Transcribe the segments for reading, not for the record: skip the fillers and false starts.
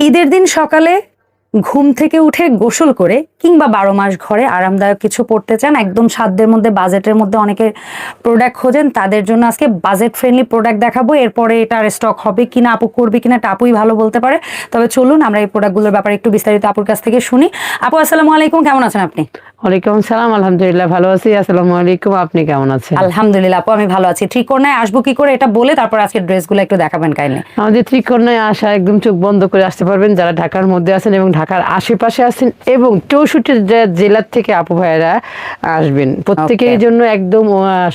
ঈদের দিন সকালে ঘুম থেকে উঠে গোসল করে কিংবা 12 মাস ঘরে আরামদায়ক কিছু পড়তে চান, একদম সাধ্যের মধ্যে, বাজেটের মধ্যে অনেকে প্রোডাক্ট খোঁজেন, তাদের জন্য আজকে বাজেট ফ্রেন্ডলি প্রোডাক্ট দেখাবো। এরপরে এটার স্টক হবে কিনা, আপু করবে কিনা, এটা আপুই ভালো বলতে পারে। তবে চলুন আমরা এই প্রোডাক্টগুলোর ব্যাপারে একটু বিস্তারিত আপুর কাছ থেকে শুনি। আপু আসসালামু আলাইকুম, কেমন আছেন আপনি? ওয়ালাইকুম আসসালাম, আলহামদুলিল্লাহ ভালো আছি। আসসালামু আলাইকুম, আপনি কেমন আছেন? আলহামদুলিল্লাহ আপু আমি ভালো আছি। ত্রিকোণায় আসবো কি করে এটা বলে তারপর আজকে ড্রেসগুলো একটু দেখাবেন কাইন্ডলি। আমাদের ত্রিকোণায় আসা একদম চোখ বন্ধ করে আসতে পারবেন যারা ঢাকার মধ্যে আছেন এবং ঢাকার আশেপাশে আছেন, এবং 64 জেলার থেকে আপু ভাইয়েরা আসবেন। প্রত্যেকের জন্য একদম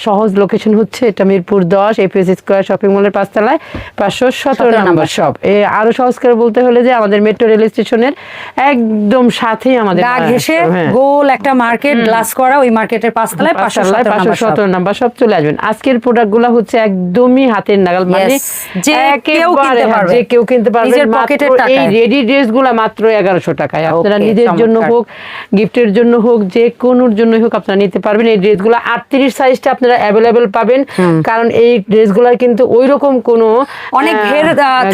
সহজ লোকেশন হচ্ছে এটা মিরপুর 10 এপিএস স্কয়ার শপিং মলের 5 তলায় 517 নম্বর শপ। আরো সহজ করে বলতে হলে যে আমাদের মেট্রো রেল স্টেশনের একদম সাথেই আমাদের গোল একটা মার্কেট গ্লাস করা, ওই মার্কেটের 5 তলায় 517 নম্বর শপ চলে আসবেন। আজকের প্রোডাক্টগুলো হচ্ছে একদমই হাতের নাগাল, মানে যে কেউ কিনতে পারবে, এই রেডি ড্রেসগুলো মাত্র 1100 টাকায়। আপনারা নিজের জন্য হোক, গিফটের জন্য হোক, যে কোনোর জন্য হোক আপনারা নিতে পারবেন। এই ড্রেসগুলো 38 সাইজটা আপনারা অ্যাভেলেবেল পাবেন, কারণ এই ড্রেসগুলোর কিন্তু ওইরকম কোনো অনেক ঘের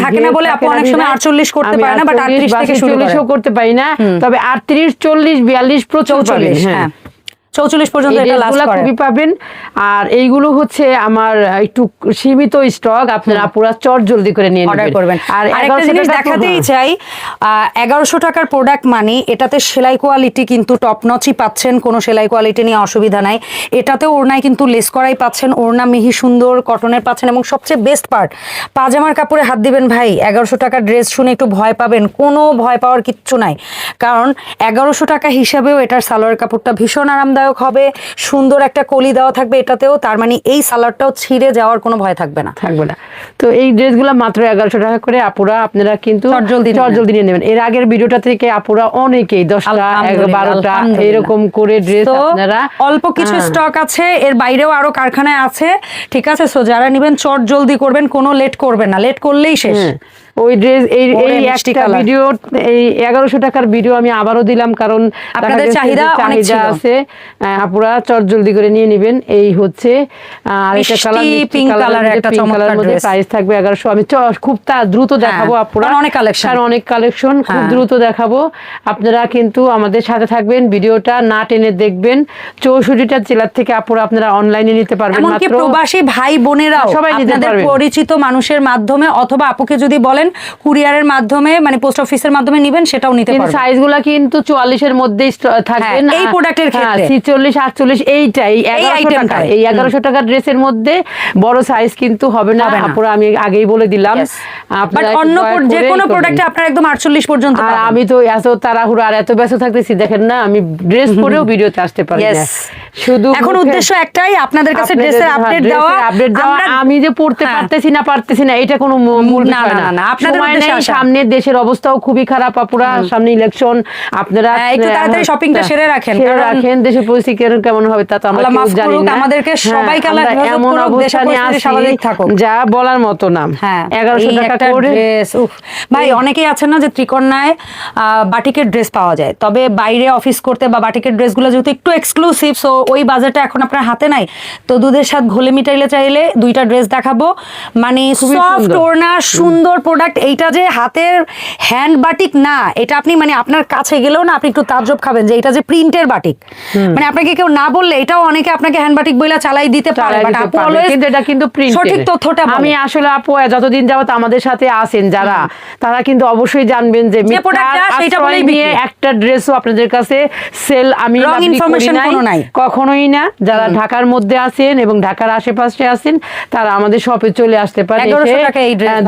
থাকে না বলে আপু অনেক সময় 48 করতে পারে না, বাট 38 থেকে শুরু করতে পারি না, তবে 38, 40, 42, 44, হ্যাঁ 44 পর্যন্ত এটা লাস্ট করে খুবই পাবেন। আর এইগুলো হচ্ছে আমার একটু সীমিত স্টক, আপনারা পুরো চট জলদি করে নিয়ে অর্ডার করবেন। আর আরেকটা জিনিস দেখাতেই চাই, 1100 টাকার প্রোডাক্ট মানে এটাতে সেলাই কোয়ালিটি কিন্তু টপ নচই পাচ্ছেন, কোনো সেলাই কোয়ালিটি নিয়ে অসুবিধা নাই। এটাতেও ওড়নায় কিন্তু লেস করাই পাচ্ছেন, ওড়না মিহি সুন্দর কটনের পাচ্ছেন, এবং সবচেয়ে বেস্ট পার্ট পাজামার কাপড়ে হাত দিবেন ভাই 1100 টাকার ড্রেস শুনে একটু ভয় পাবেন, কোনো ভয় পাওয়ার কিচ্ছু নাই, কারণ 1100 টাকা হিসাবেও এটার সালোয়ার কাপড়টা ভীষণ আরামদায়ক হবে, সুন্দর একটা কলি দেওয়া থাকবে এটাতেও, তার মানে এই সালোয়ারটাও ছিঁড়ে যাওয়ার কোনো ভয় থাকবে না। তো এই ড্রেসগুলো মাত্র 1100 টাকা করে আপুরা আপনারা কিন্তু চটজলদি নিয়ে নেবেন। এর আগের ভিডিওটা থেকে আপুরা অনেকেই 10টা 12টা এরকম করে ড্রেস আপনারা, অল্প কিছু স্টক আছে, এর বাইরেও আরো কারখানায় আছে, ঠিক আছে? সো যারা নেবেন চটজলদি করবেন, কোনো লেট করবেন না, লেট করলেই শেষ। ওই ড্রেস এই একটা ভিডিও, এই 1100 টাকার ভিডিও আমি আবারও দিলাম, কারণ আপনাদের চাহিদা আছে, আপুরা চট জলদি করে নিয়ে নেবেন। এই হচ্ছে আরেকটা কালার, পিঙ্ক কালারের একটা চমৎকার মধ্যে প্রাইস থাকবে 1100। আমি খুব দ্রুত দেখাবো আপুরা, অনেক কালেকশন খুব দ্রুত দেখাবো। আপনারা কিন্তু আমাদের সাথে থাকবেন, ভিডিওটা না টেনে দেখবেন। 64টা জেলার থেকে আপুরা আপনারা অনলাইনে নিতে পারবেন, এমনকি প্রবাসী ভাই বোনেরাও সবাই নিতে পারবেন, পরিচিত মানুষের মাধ্যমে, অথবা আপুকে যদি বলেন কুরিয়ারের মাধ্যমে, মানে পোস্ট অফিসের মাধ্যমে নেবেন, সেটাও নিতে পারবেন। সাইজগুলো কিন্তু 44 এর মধ্যেই থাকবে এই প্রোডাক্টের ক্ষেত্রে 46, 48 এইটাই 1100 টাকা। এই 1100 টাকার ড্রেসের মধ্যে বড় সাইজ কিন্তু হবে না আপুরা, আমি আগেই বলে দিলাম। আপনারা অন্য যে কোনো প্রোডাক্টে আপনারা একদম 48 পর্যন্ত পাবেন। আমি তো এত তাড়াহুড়ো আর এত ব্যস্ত থাকতেছি, দেখেন না আমি ড্রেস পরেও ভিডিওতে আসতে পারি না। শুধু এখন উদ্দেশ্য একটাই, আপনাদের কাছে ড্রেসের আপডেট দেওয়া। আমি যে পড়তে পারতেছি না এটা কোনো মূল না, আপনাদের সামনে দেশের অবস্থাও খুবই খারাপ আপুরা, সামনে ইলেকশন, আপনারা একটু তাড়াতাড়ি শপিংটা সেরে রাখেন, দেশের পরিস্থিতি কেমন হবে তা তো আমরা কেউ জানি না। আমাদেরকে সবাইকে আল্লাহ এমন অবস্থানে স্বাভাবিক থাকুক, যা বলার মতো না। 1100 টাকা করে ড্রেস। ভাই অনেকেই আছেন না যে ত্রিকোণায় বাটিকের ড্রেস পাওয়া যায়, তবে বাইরে অফিস করতে বা বাটিকের ড্রেসগুলো যেহেতু একটু এক্সক্লুসিভ, সো ওই বাজেটটা এখন আপনার হাতে নাই। তো দুধের সাথে ঘোলে মিটাইলে চাইলে দুইটা ড্রেস দেখাবো, মানে সফট ওড়না সুন্দর প্রোডাক্ট। এইটা যে হাতের হ্যান্ড বাটিক না, এটা আপনি মানে আপনার কাছে গেলেও না আপনি একটু তাজ্জব খাবেন যে এটা যে প্রিন্টের বাটিক, মানে আপনাকে কেউ না বললে এটাও অনেকে আপনাকে হ্যান্ড বাটিক বইলা চালাই দিতে পারে, বাট আপু অলওয়েজ কিন্তু এটা কিন্তু সঠিক তথ্যটা আমি আসলে আপু যতদিন যাবত আমাদের সাথে আছেন যারা, তারা কিন্তু অবশ্যই জানবেন যে সেটা বলেই নিয়ে একটা ড্রেসও আপনাদের কাছে সেল আমি কখনোই না। যারা ঢাকার মধ্যে আছেন এবং ঢাকার আশেপাশে আছেন তারা আমাদের শপে চলে আসতে পারে,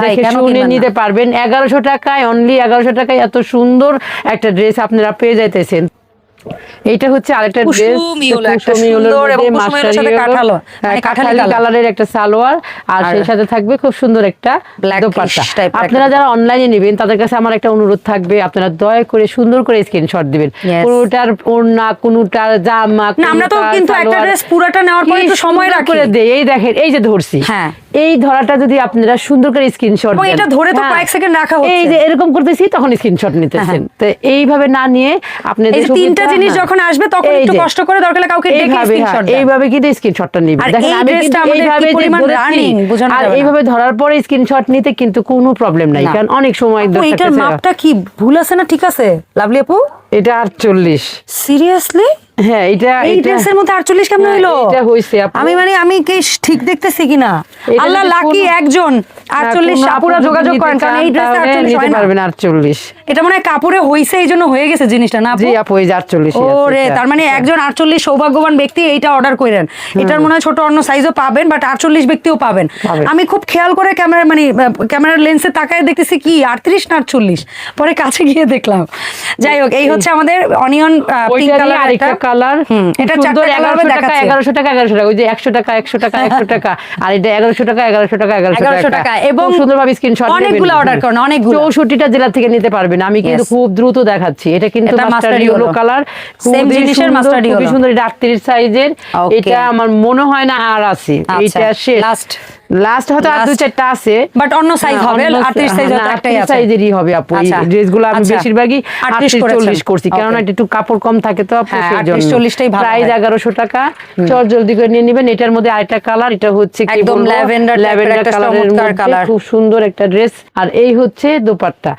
দেখে শুনে নিতে পারবেন। 1100 টাকায়, অনলি 1100 টাকায় এত সুন্দর একটা ড্রেস আপনারা পেয়ে যাইতেছেন। এইটা হচ্ছে আরেকটা ড্রেস, কাঠালি কালারের একটা সালোয়ার, আর সেই সাথে থাকবে খুব সুন্দর একটা দোপাট্টা। আপনারা যারা অনলাইনে নেবেন তাদের কাছে আমার একটা অনুরোধ থাকবে, আপনারা দয়া করে সুন্দর করে স্ক্রিনশট দিবেন। কোনোটার ওড়না, কোনোটার জামা, আমরা তো কিন্তু একটা ড্রেস পুরোটা নেওয়ার পরে একটু সময় করে দেই। এই দেখেন, এই যে ধরছি, এই ধরাটা যদি আপনারা সুন্দর করে স্ক্রিনশট দেন, এটা ধরে তো কয়েক সেকেন্ড রাখা হচ্ছে, এই যে এরকম করতেছি তখন স্ক্রিনশট নিতেছেন। তো এইভাবে না নিয়ে আপনাদের তিনটা জিনিস যখন যখন আসবে তখন একটু কষ্ট করে দরকার হলে কাউকে ডেকে স্ক্রিনশট দেন। এইভাবে কিন্তু স্ক্রিনশটটা নিবেন। আর দেখেন এই আমি ড্রেসটা কিন্তু আমাদের কি এইভাবে যে পরিমাণ বলেছি, রানিং বোঝানো আর যাবে না। এইভাবে ধরার পরে স্ক্রিনশট নিতে কিন্তু কোনো প্রবলেম নাই, না। কারণ অনেক সময় আপু, এটার মাপটা কি ভুল আছে না ঠিক আছে লাভলি আপু? এটা 48। সিরিয়াসলি? হ্যাঁ এটা এই ড্রেসের মধ্যে 48 কেমন হ্যাঁ, হইলো? এটা হইছে আপু। আমি কি ঠিক দেখতেছি কিনা? এটা আল্লাহ যদি লাকি কোনো- একজন 48 কোনো আপুরা আপু যদি যোগাযোগ নিতে করেন, কারণ চান এই ড্রেসটা তাহলে 48 নিতে হয় না। পারবেন 48। এটা মনে হয় কাপড়ে হইছে এইজন্য হয়ে গেছে জিনিসটা না আপু? জি আপু, এই যে 48 ই আছে ওরে, এটা। তার মানে একজন 48 সৌভাগ্যবান ব্যক্তি এইটা অর্ডার করেন। এটার মনে হয় ছোট অন্য সাইজও পাবেন, বাট 48 ব্যক্তিও পাবেন। পাবেন। আমি খুব খেয়াল করে ক্যামেরার লেন্সে তাকায় দেখতেছি কি 38 না 48, পরে কাছে গিয়ে দেখলাম। যাই হোক, এই হচ্ছে আমাদের অনিয়ন পিঙ্ক ওইটারই কালার আরেকটা কালার, এটা সুন্দর 4টা কালার 1100 টাকা, দেখাচ্ছে। 1100 টাকা, 1100 টাকা, ওই যে 100 টাকা 100 টাকা 100 টাকা, আর এটা 1100 টাকা 1100 টাকা 1100 টাকা, এবং খুব সুন্দরভাবে স্ক্রিনশট নেবেন। অনেকগুলো order করেন, অনেকগুলো। 64টা জেলা থেকে নিতে পারবেন। আমি কিন্তু Yes. খুব দ্রুত দেখাচ্ছি। এটা কিন্তু এটা master mustard yellow yellow। Colour, Same জিনিসের mustard খুবই yellow। সুন্দর। এটা 38 সাইজের। Okay. এটা আমার মনে হয় না আর আছে, আচ্ছা, এটা শেষ। লাস্ট হয়তো আর Last। 2-4টা আছে, বাট অন্য সাইজ হবে, 38 সাইজ হয়তো একটাই আছে। সাইজেরই হবে আপু। এই আচ্ছা, ড্রেসগুলো আমি আচ্ছা। বেশিরভাগই 38 38-40 করছি, Okay. কারণ এটা একটু কাপড় কম থাকে তো আপু, হ্যাঁ, সেই জন্য 38-40 টাই ভালো প্রাইস হয়। 1100 টাকা। চট জলদি করে নিয়ে নেবেন। এটার মধ্যে আরেকটা কালার, এটা হচ্ছে কি একদম বলবো, lavender type এর একটা কালারের চমৎকার মধ্যে colour। খুব সুন্দর একটা ড্রেস। আর এই হচ্ছে দোপাট্টা।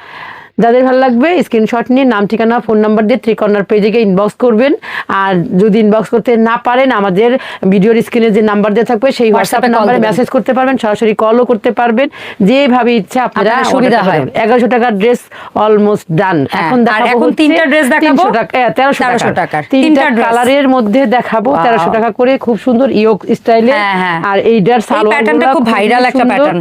যাদের ভালো লাগবে স্ক্রিনশট নিয়ে নাম, ঠিকানা, ফোন নাম্বার দিয়ে ত্রিকর্ণার পেজে গিয়ে ইনবক্স করবেন। আর যদি ইনবক্স করতে না পারেন, আমাদের ভিডিওর স্ক্রিনে যে নাম্বার দেওয়া থাকবে সেই হোয়াটসঅ্যাপ call নাম্বারে দিবেন। মেসেজ করতে পারবেন, সরাসরি কলও করতে পারবেন, যেভাবে ইচ্ছা আপনারা আপনাদের সুবিধা order করতে হয়। পারবেন। 1100 টাকার ড্রেস অলমোস্ট ডান। হ্যাঁ, এখন আর দেখাবো এখন হচ্ছে তিনটা ড্রেস দেখাবো 300 টাকা, 1300 টাকার। তিনটা তিনটা dress। কালারের মধ্যে দেখাবো Wow। 1300 টাকা করে, খুব সুন্দর ইয়োগ স্টাইলে। হ্যাঁ, হ্যাঁ। আর এইটার সালোয়ার patternটা খুব viral একটা pattern।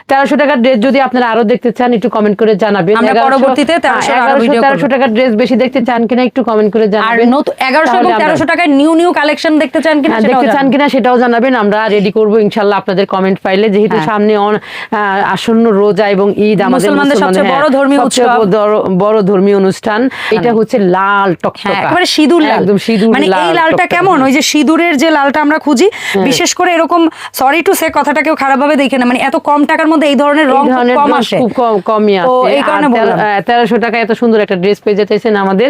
1300 টাকার ড্রেস যদি আপনারা আরো দেখতে চান একটু কমেন্ট করে জানাবেন। আমরা 1100 পরবর্তীতে 1300 আরো ভিডিও 1300 টাকার ড্রেস বেশি দেখতে চান কিনা একটু কমেন্ট করে আর জানাবেন। নতুন 1100 এবং তাহলে আমরা- 1300 টাকায় নিউ কালেকশন দেখতে চান কিনা হ্যাঁ, সেটাও দেখতে চান জানাবেন। কিনা সেটাও জানাবেন। আমরা রেডি করব ইনশাআল্লাহ আপনাদের কমেন্ট ফাইলে, যেহেতু হ্যাঁ। সামনে আসন্ন রোজা এবং ঈদ, আমাদের মুসলমানদের সবচেয়ে হ্যাঁ, বড় ধর্মীয় সবচেয়ে উৎসব। বড় ধর্মীয় অনুষ্ঠান। এটা হচ্ছে লাল টকটকা, হ্যাঁ, একেবারে সিঁদুর লাল। একদম সিঁদুর মানে এই লালটা টকটকা। কেমন, ওই যে সিঁদুরের যে লালটা আমরা খুঁজি, বিশেষ করে এরকম, সরি টু সে কথাটা কেউ খারাপ ভাবে দেখে না, মানে এত কম টাকার মধ্যে এই ধরনের রং এই ধরনের কম রং আসে, খুব কমই তো আসে। এই কারণে আর বললাম। 1300 টাকা এত সুন্দর একটা ড্রেস পেয়ে যেতেছেন আমাদের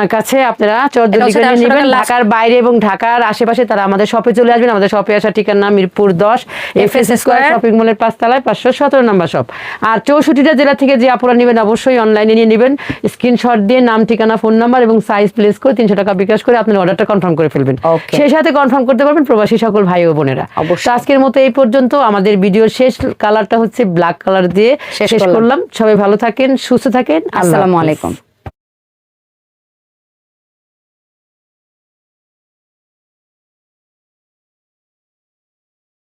কাছে। আপনারা চট এটা জলদি হচ্ছে করে 1300 নেবেন। টাকার last। ঢাকার বাইরে এবং ঢাকার আশেপাশে তারা আমাদের শপে চলে আসবেন। আমাদের শপে আসার ঠিকানা মিরপুর 10 FS স্কয়ার শপিং মলের 5 তলায় 517 নম্বর শপ। আর 64টা জেলা থেকে যে আপুরা নেবেন অবশ্যই অনলাইনে নিয়ে নেবেন। স্ক্রিনশট দিয়ে নাম, ঠিকানা, ফোন নাম্বার এবং সাইজ প্লেস করে 300 টাকা বিকাশ করে আপনার অর্ডারটা কনফার্ম করে ফেলবেন। Okay। সেই সাথে কনফার্ম করতে পারবেন প্রবাসী সকল ভাই ও বোনেরা। অবশ্যই। তো আজকের মতো এই পর্যন্ত। আমাদের ভিডিওর শেষ কালারটা হচ্ছে ব্ল্যাক কালার দিয়ে শেষ শেষ করলাম। সবাই ভালো থাকেন, সুস্থ থাকেন। আল্লাহ আসসালামু হাফেজ। আলাইকুম।